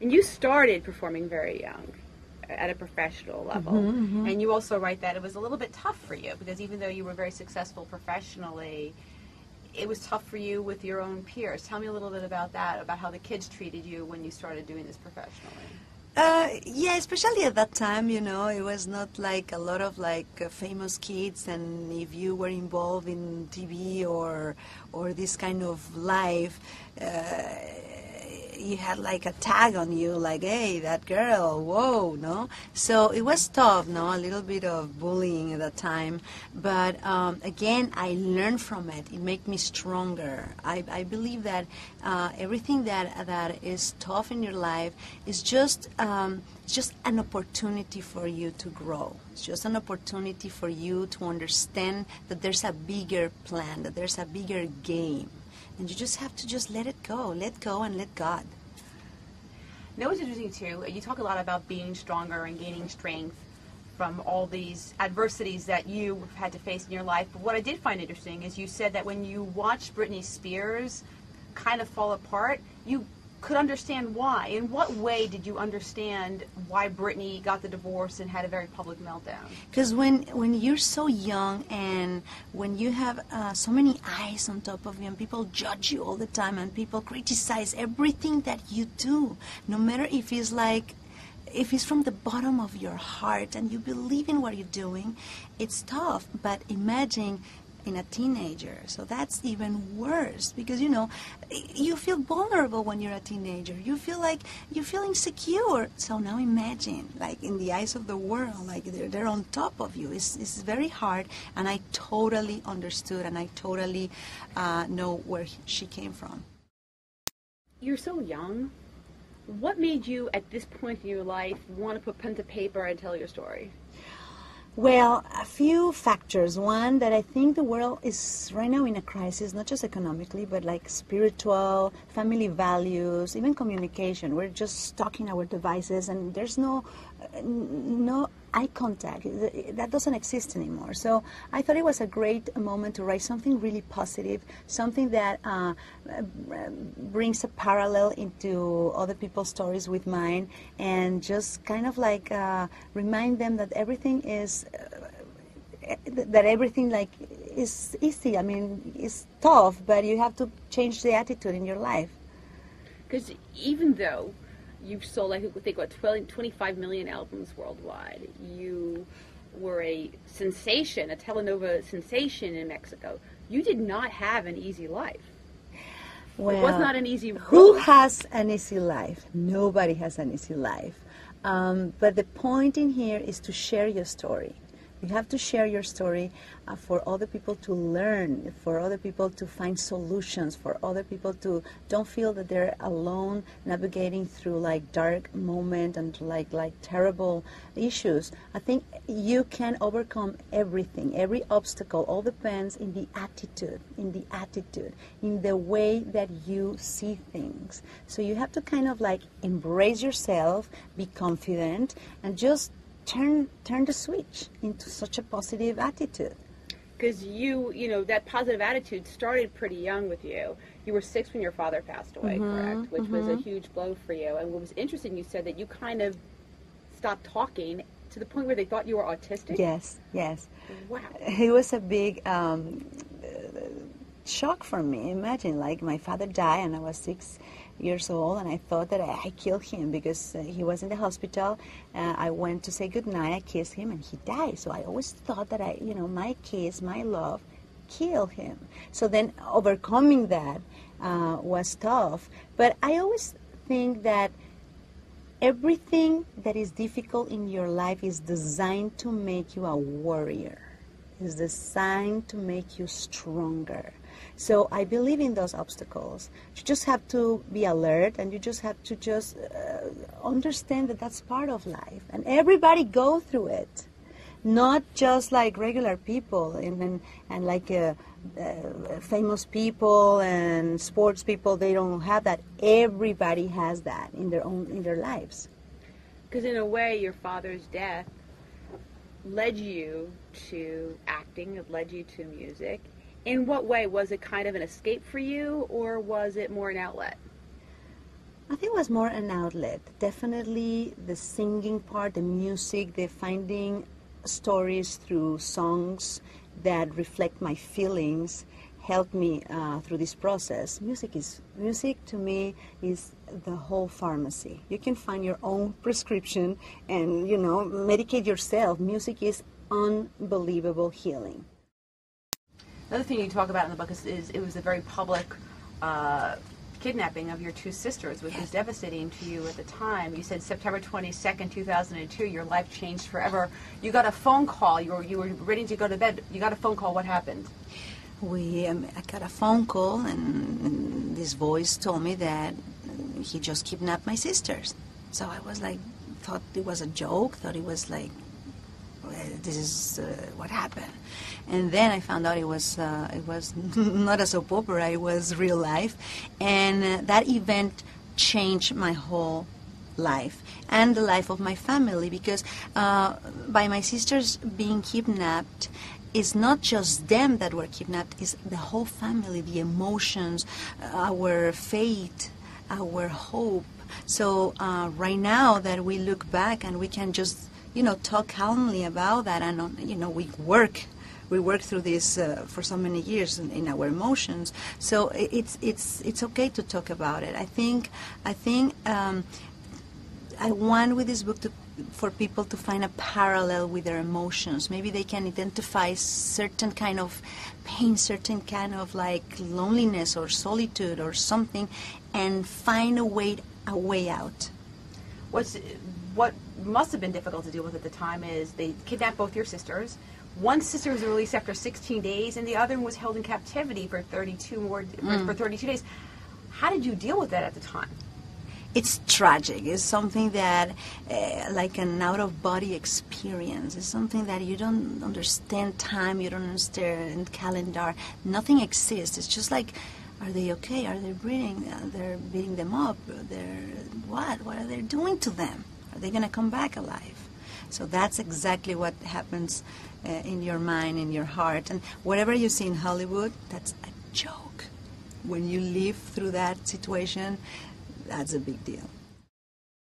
And you started performing very young at a professional level. And you also write that it was a little bit tough for you because even though you were very successful professionally, it was tough for you with your own peers. Tell me a little bit about that, about how the kids treated you when you started doing this professionally. Yeah, especially at that time, you know, it was not like a lot of like famous kids, and if you were involved in TV or this kind of life, you had like a tag on you, like, hey, that girl, whoa, no? So it was tough, no? A little bit of bullying at that time. But again, I learned from it. It made me stronger. I believe that everything that is tough in your life is just an opportunity for you to grow. It's just an opportunity for you to understand that there's a bigger plan, that there's a bigger game. And you just have to just let go and let God. You know what's interesting too? You talk a lot about being stronger and gaining strength from all these adversities that you had to face in your life. But what I did find interesting is you said that when you watched Britney Spears kind of fall apart, you could understand why. In what way did you understand why Britney got the divorce and had a very public meltdown? Because when you're so young and when you have so many eyes on top of you and people judge you all the time and people criticize everything that you do, no matter if it's from the bottom of your heart and you believe in what you're doing, it's tough. But imagine in a teenager, so that's even worse because you feel vulnerable when you're a teenager. You feel insecure. So now imagine, like in the eyes of the world, like they're on top of you. It's very hard, and I totally understood, and I totally know where she came from. You're so young. What made you, at this point in your life, want to put pen to paper and tell your story? Well, a few factors. One, that I think the world is right now in a crisis, not just economically, but like spiritual, family values, even communication. We're just stuck in our devices, and there's no eye contact. That doesn't exist anymore. So I thought it was a great moment to write something really positive, something that brings a parallel into other people's stories with mine, and just kind of like remind them that everything is is easy. I mean, it's tough, but you have to change the attitude in your life. Because even though you've sold, I think, what, 25 million albums worldwide. You were a sensation, a telenovela sensation in Mexico. You did not have an easy life. Well, it was not an easy road. Who has an easy life? Nobody has an easy life. But the point in here is to share your story. You have to share your story for other people to learn, for other people to find solutions, for other people to don't feel that they're alone navigating through like dark moment and like terrible issues. I think you can overcome everything, every obstacle. All depends in the attitude, in the way that you see things. So you have to kind of like embrace yourself, be confident, and just turn the switch into such a positive attitude. Because that positive attitude started pretty young with you. You were 6 when your father passed away, correct? Which was a huge blow for you. And what was interesting, you said that you kind of stopped talking to the point where they thought you were autistic? Yes. Wow. It was a big shock for me. Imagine, like, my father died and I was 6 years old, and I thought that I killed him because he was in the hospital. I went to say goodnight, I kissed him, and he died. So I always thought that my kiss, my love, killed him. So then overcoming that was tough. But I always think that everything that is difficult in your life is designed to make you a warrior. It's designed to make you stronger. So I believe in those obstacles. You just have to be alert, and you just have to understand that that's part of life. And everybody go through it, not just like regular people and like famous people and sports people. They don't have that. Everybody has that in their lives. Because in a way, your father's death led you to acting, it led you to music. In what way? Was it kind of an escape for you, or was it more an outlet? I think it was more an outlet. Definitely the singing part, the music, the finding stories through songs that reflect my feelings helped me through this process. Music to me is the whole pharmacy. You can find your own prescription and, medicate yourself. Music is unbelievable healing. Another thing you talk about in the book is it was a very public kidnapping of your two sisters, which was devastating to you at the time. You said September 22nd, 2002, your life changed forever. You got a phone call. You were ready to go to bed. You got a phone call. What happened? I got a phone call, and this voice told me that he just kidnapped my sisters. So I was like, thought it was a joke, thought it was like, this is what happened. And then I found out it was not a soap opera, it was real life. And that event changed my whole life and the life of my family, because by my sisters being kidnapped, it's not just them that were kidnapped, it's the whole family, the emotions, our faith, our hope. So right now that we look back and we can just, talk calmly about that, and, we work through this for so many years in our emotions. So it's okay to talk about it. I think I want with this book for people to find a parallel with their emotions. Maybe they can identify certain kind of pain, certain kind of like loneliness or solitude or something, and find a way out. What must have been difficult to deal with at the time is they kidnapped both your sisters. One sister was released after 16 days, and the other was held in captivity for 32 days. How did you deal with that at the time? It's tragic. It's something that, like an out-of-body experience. It's something that you don't understand time, you don't understand calendar. Nothing exists. It's just like, are they okay? Are they breathing? They're beating them up. What? What are they doing to them? Are they going to come back alive? So that's exactly what happens in your mind, in your heart. And whatever you see in Hollywood, that's a joke. When you live through that situation, that's a big deal.